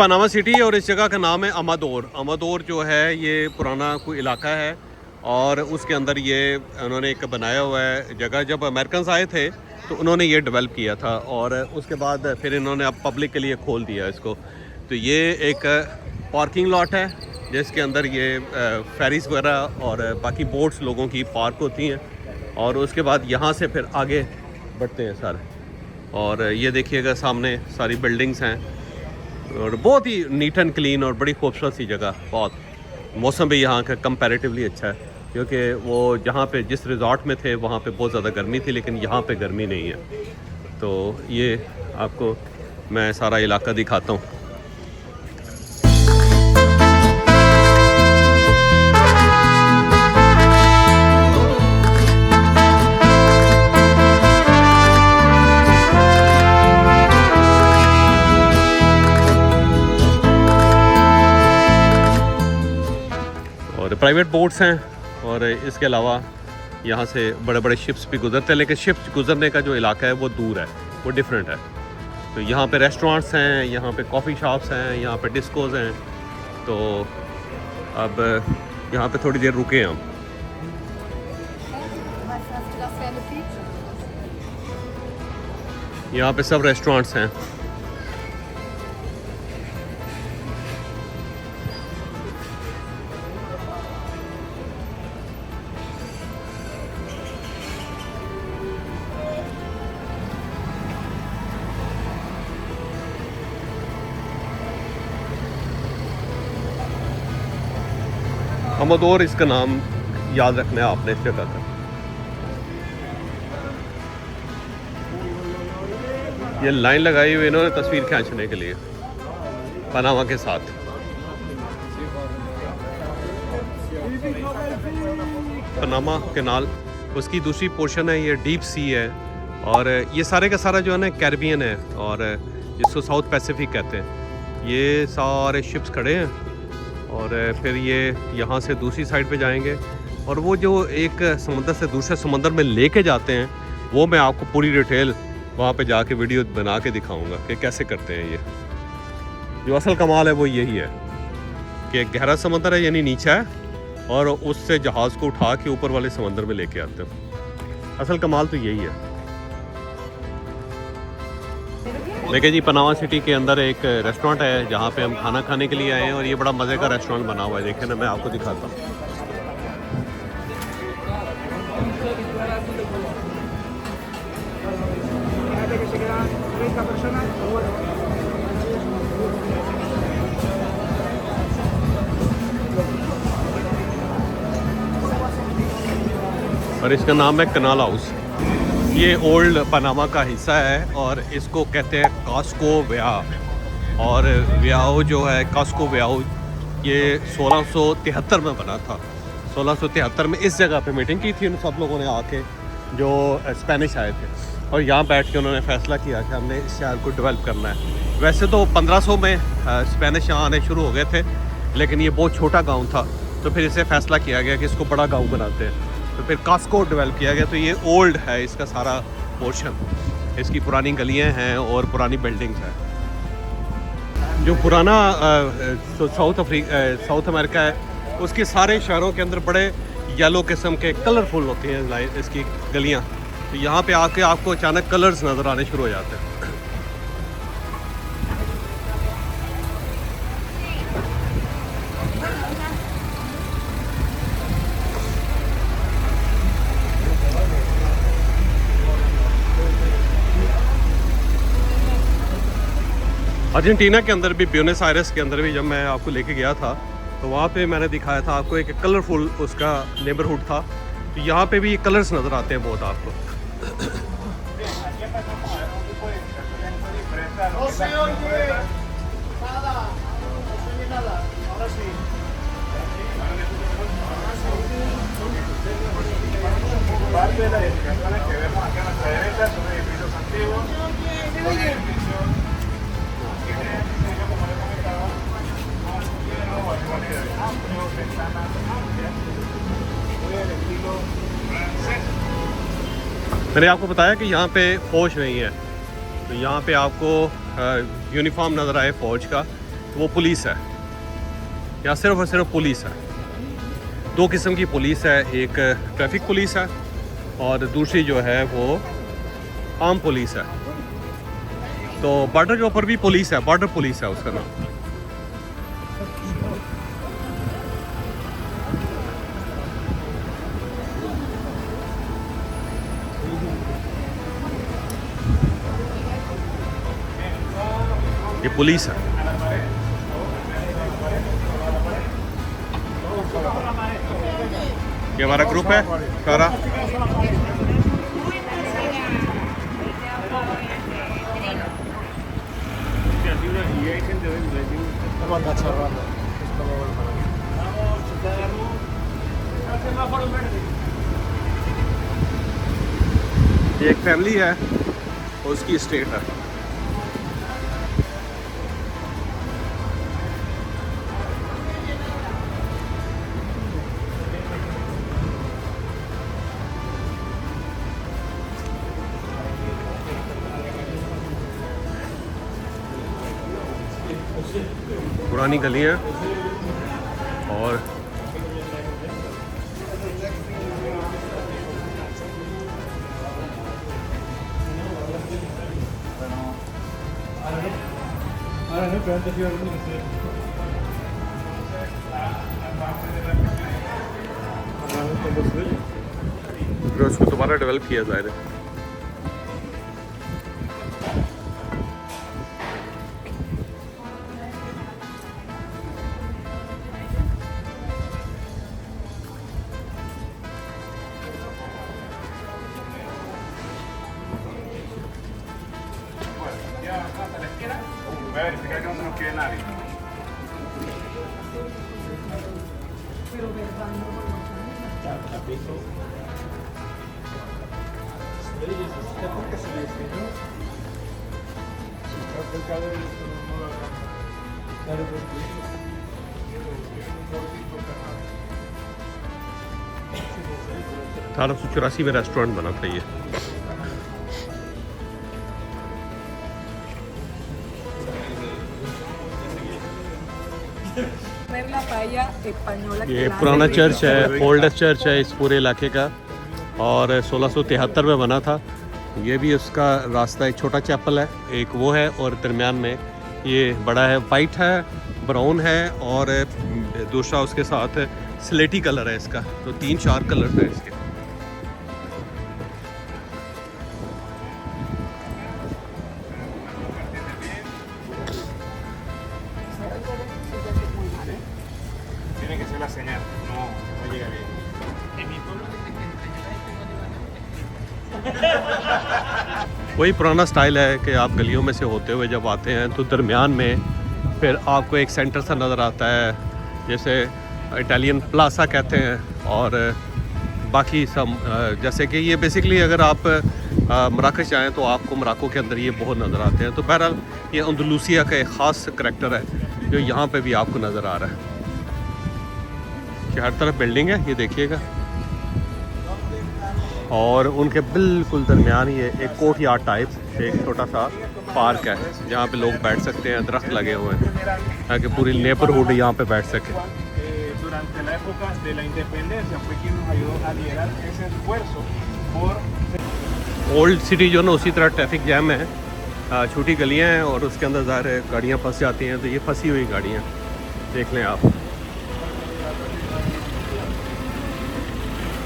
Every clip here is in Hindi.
पनामा सिटी है और इस जगह का नाम है अमादोर। अमादोर जो है ये पुराना कोई इलाका है और उसके अंदर ये उन्होंने एक बनाया हुआ है जगह। जब अमेरिकन आए थे तो उन्होंने ये डेवलप किया था और उसके बाद फिर इन्होंने अब पब्लिक के लिए खोल दिया इसको। तो ये एक पार्किंग लॉट है जिसके अंदर ये फेरीज वगैरह और बाकी बोट्स लोगों की पार्क होती हैं और उसके बाद यहाँ से फिर आगे बढ़ते हैं सर। और ये देखिएगा सामने सारी बिल्डिंग्स हैं और बहुत ही नीट एंड क्लीन और बड़ी खूबसूरत सी जगह। बहुत मौसम भी यहाँ का कंपैरेटिवली अच्छा है क्योंकि वो जहाँ पे जिस रिज़ॉर्ट में थे वहाँ पे बहुत ज़्यादा गर्मी थी, लेकिन यहाँ पे गर्मी नहीं है। तो ये आपको मैं सारा इलाका दिखाता हूँ। और प्राइवेट बोट्स हैं और इसके अलावा यहाँ से बड़े बड़े शिप्स भी गुजरते हैं, लेकिन शिप्स गुजरने का जो इलाका है वो दूर है, वो डिफरेंट है। तो यहाँ पे रेस्टोरेंट्स हैं, यहाँ पे कॉफ़ी शॉप्स हैं, यहाँ पे डिस्कोज़ हैं। तो अब यहाँ पे थोड़ी देर रुके हम। यहाँ पे सब रेस्टोरेंट्स हैं। अमादोर इसका नाम याद रखना है आपने इस जगह का। ये लाइन लगाई हुई इन्होंने तस्वीर खींचने के लिए पनामा के साथ। पनामा कैनाल उसकी दूसरी पोर्शन है, ये डीप सी है और ये सारे का सारा जो है ना कैरिबियन है और जिसको साउथ पैसिफिक कहते हैं। ये सारे शिप्स खड़े हैं और फिर ये यहाँ से दूसरी साइड पे जाएंगे और वो जो एक समंदर से दूसरे समंदर में लेके जाते हैं वो मैं आपको पूरी डिटेल वहाँ पे जाके वीडियो बना के दिखाऊंगा कि कैसे करते हैं। ये जो असल कमाल है वो यही है कि गहरा समंदर है यानी नीचा है और उससे जहाज़ को उठा के ऊपर वाले समंदर में लेके आते हैं। असल कमाल तो यही है। देखिए जी, पनामा सिटी के अंदर एक रेस्टोरेंट है जहाँ पे हम खाना खाने के लिए आए हैं और ये बड़ा मज़े का रेस्टोरेंट बना हुआ है। देखिए ना, मैं आपको दिखाता हूँ। और इसका नाम है कनाल हाउस। ये ओल्ड पनामा का हिस्सा है और इसको कहते हैं कास्को व्याओ। और व्याओ जो है कास्को व्याओ ये 1673 में बना था। 1673 में इस जगह पे मीटिंग की थी उन सब लोगों ने आके जो स्पेनिश आए थे और यहाँ बैठ के उन्होंने फ़ैसला किया कि हमने इस शहर को डेवलप करना है। वैसे तो 1500 में स्पेनिश यहाँ आने शुरू हो गए थे, लेकिन ये बहुत छोटा गाँव था तो फिर इसे फ़ैसला किया गया कि इसको बड़ा गाँव बनाते हैं। तो फिर कास्को डेवलप किया गया। तो ये ओल्ड है इसका सारा पोर्शन, इसकी पुरानी गलियां हैं और पुरानी बिल्डिंग्स हैं। जो पुराना साउथ अमेरिका है उसके सारे शहरों के अंदर बड़े येलो किस्म के कलरफुल होती हैं इसकी गलियां। तो यहाँ पे आके आपको अचानक कलर्स नज़र आने शुरू हो जाते हैं। अर्जेंटीना के अंदर भी, ब्यूनस आयरेस के अंदर भी जब मैं आपको लेके गया था तो वहाँ पे मैंने दिखाया था आपको एक कलरफुल उसका नेबरहुड था। तो यहाँ पे भी कलर्स नज़र आते हैं बहुत आपको। मैंने आपको बताया कि यहाँ पे फ़ौज नहीं है, तो यहाँ पे आपको यूनिफॉर्म नज़र आए फ़ौज का, वो पुलिस है। यहाँ सिर्फ और सिर्फ पुलिस है। दो किस्म की पुलिस है, एक ट्रैफिक पुलिस है और दूसरी जो है वो आम पुलिस है। तो बॉर्डर के ऊपर भी पुलिस है, बॉर्डर पुलिस है उसका नाम। ये पुलिस है। ये हमारा ग्रुप है सारा। ये एक फैमिली है और उसकी स्टेट है। पुरानी गलियाँ और उसको दोबारा डेवलप किया जा रहा है। Verificar que no se nos quede nadie. अठारह सौ चौरासी में रेस्टोरेंट बना था ये। ये पुराना चर्च है, ओल्डेस्ट चर्च है इस पूरे इलाके का और 1673 में बना था। ये भी उसका रास्ता, एक छोटा चैपल है, एक वो है और दरमियान में ये बड़ा है, वाइट है, ब्राउन है और दूसरा उसके साथ स्लेटी कलर है इसका। तो 3-4 कलर हैं इसके। वही पुराना स्टाइल है कि आप गलियों में से होते हुए जब आते हैं तो दरमियान में फिर आपको एक सेंटर सा नज़र आता है, जैसे इटालियन प्लासा कहते हैं। और बाकी सब जैसे कि ये बेसिकली अगर आप मराकश जाएँ तो आपको मराको के अंदर ये बहुत नज़र आते हैं। तो बहरहाल ये अंदलूसिया का एक ख़ास करैक्टर है जो यहाँ पे भी आपको नज़र आ रहा है कि हर तरफ बिल्डिंग है, ये देखिएगा। और उनके बिल्कुल दरमियान ये एक कोर्टयार्ड टाइप एक छोटा सा पार्क है जहाँ पे लोग बैठ सकते हैं, दरख्त लगे हुए हैं ताकि पूरी नेबरहुड यहाँ पे बैठ सके। ओल्ड सिटी जो ना उसी तरह ट्रैफिक जैम है, छोटी गलियाँ हैं और उसके अंदर ज़ाहिर है गाड़ियाँ फंस जाती हैं। तो ये फंसी हुई गाड़ियाँ देख लें आप।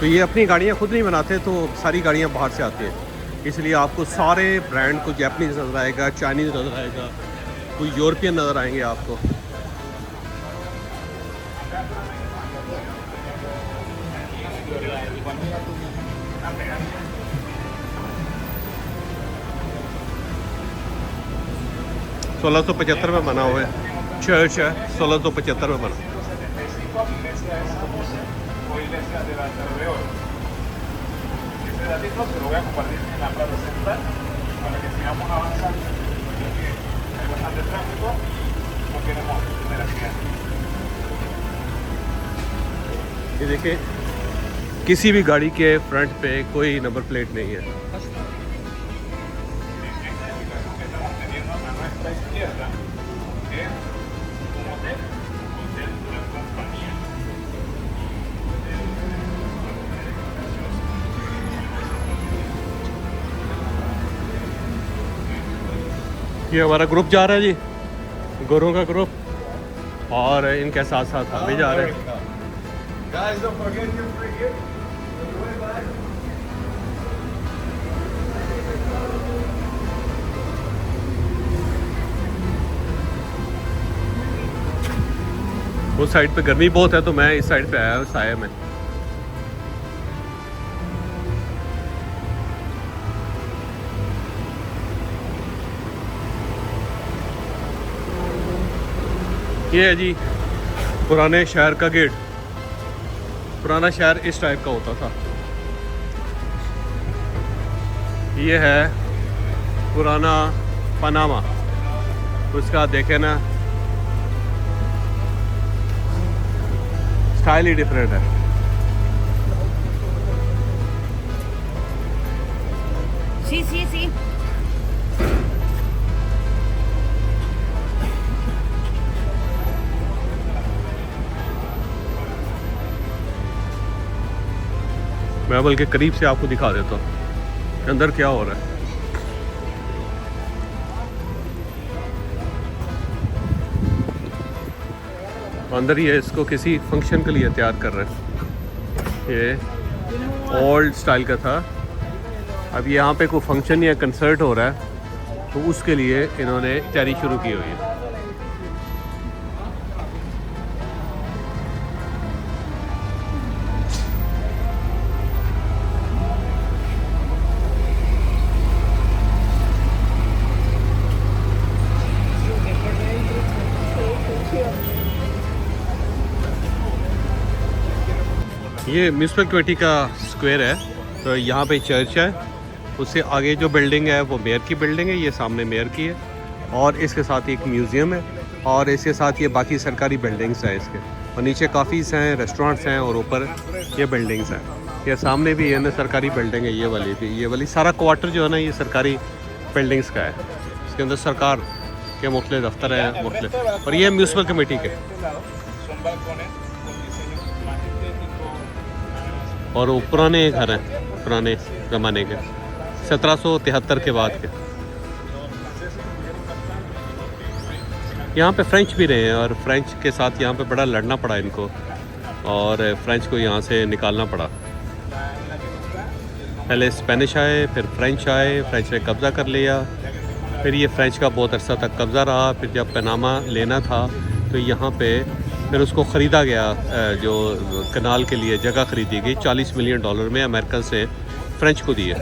तो ये अपनी गाड़ियाँ खुद नहीं बनाते, तो सारी गाड़ियाँ बाहर से आती हैं, इसलिए आपको सारे ब्रांड को जैपनीज़ नज़र आएगा, चाइनीज़ नज़र आएगा, कोई यूरोपियन नज़र आएंगे आपको। सोलह सौ 75 में बना हुआ है चर्च है, 1675 में बना। Se lo voy a compartir en la plaza central para que sigamos avanzando, porque hay bastante tráfico, no queremos tener accidentes। ये देखिए किसी भी गाड़ी के फ्रंट पे कोई नंबर प्लेट नहीं है। ये हमारा ग्रुप जा रहा है जी, गोरों का ग्रुप, और इनके साथ साथ हम भी जा रहे हैं। उस साइड पे गर्मी बहुत है तो मैं इस साइड पे आया हूँ साया में। ये है जी पुराने शहर का गेट। पुराना शहर इस टाइप का होता था। ये है पुराना पनामा। उसका देखे ना, स्टाइल ही डिफरेंट है। Sí. मैं बल्कि करीब से आपको दिखा देता हूँ अंदर क्या हो रहा है। अंदर ये इसको किसी फंक्शन के लिए तैयार कर रहे हैं। ये ओल्ड स्टाइल का था। अब यहाँ पे कोई फंक्शन या कंसर्ट हो रहा है तो उसके लिए इन्होंने तैयारी शुरू की हुई है। ये म्यूनसिपल कमेटी का स्क्वायर है, तो यहाँ पे चर्च है। उससे आगे जो बिल्डिंग है वो मेयर की बिल्डिंग है, ये सामने मेयर की है, और इसके साथ एक म्यूज़ियम है, और इसके साथ ये बाकी सरकारी बिल्डिंग्स हैं इसके, और नीचे काफ़ीस हैं, रेस्टोरेंट्स हैं, और ऊपर ये बिल्डिंग्स हैं। ये सामने भी है ना सरकारी बिल्डिंग है, ये वाली भी, ये वाली सारा क्वार्टर जो है ना ये सरकारी बिल्डिंग्स का है। इसके अंदर सरकार के मुख्तलिफ दफ्तर हैं मुख्तलिफ, और ये म्यूनसिपल कमेटी के, और वो पुराने घर हैं, पुराने ज़माने के 1773 के बाद के। यहाँ पे फ्रेंच भी रहे हैं, और फ्रेंच के साथ यहाँ पे बड़ा लड़ना पड़ा इनको, और फ्रेंच को यहाँ से निकालना पड़ा। पहले स्पेनिश आए, फिर फ्रेंच आए, फ्रेंच ने कब्ज़ा कर लिया, फिर ये फ्रेंच का बहुत अरसा तक कब्ज़ा रहा। फिर जब पनामा लेना था तो यहाँ पे फिर उसको ख़रीदा गया, जो कनाल के लिए जगह ख़रीदी गई $40 मिलियन में अमेरिकन से फ्रेंच को दिए।